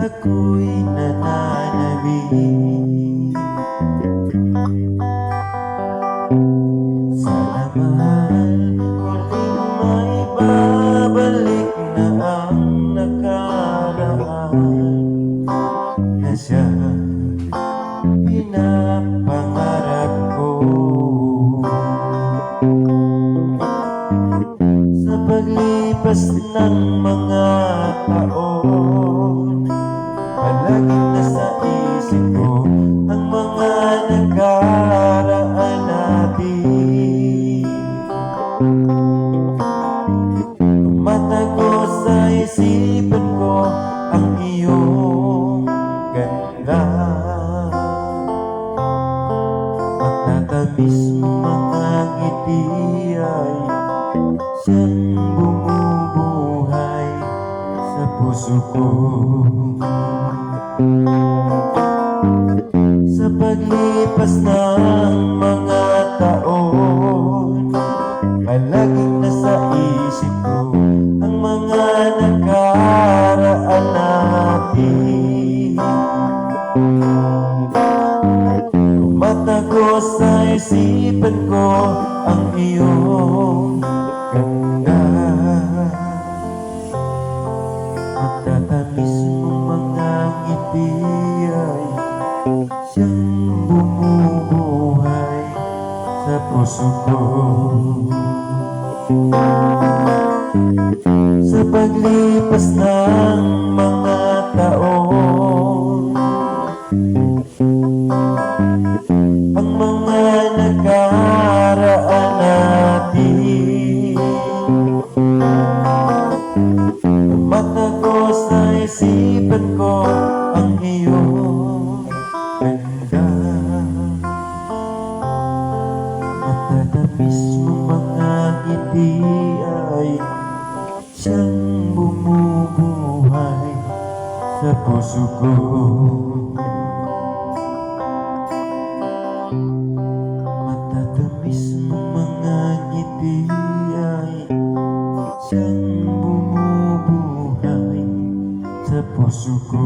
ako'y nananabik. Sana mahal, muling may babalik na ang nakaraan na siya pinapangarap ko. Sa paglipas ng mga taon, palaging nasa isip ko ang mga nakaraan natin. Tumatago sa isipan ko ang iyong ganda. Matatamis mga ngiti ay siyang bumubuhay sa puso ko. Sa paglipas ng mga taon, palaging nasa isip ko ang mga nakaraan natin. Tumatago sa isipan ko ang iyong ganda. Matatamis mong mga ngiti ay siyang bumubuhay sa puso ko. Sa paglipas ng mga taon, ang mga nakaraan natin, tumatago sa isipan ko ang iyong ganda. Matatamis mong mga ngiti ay siyang bumubuhay sa puso ko. Matatamis mong mga ngiti ay siyang bumubuhay sa puso ko.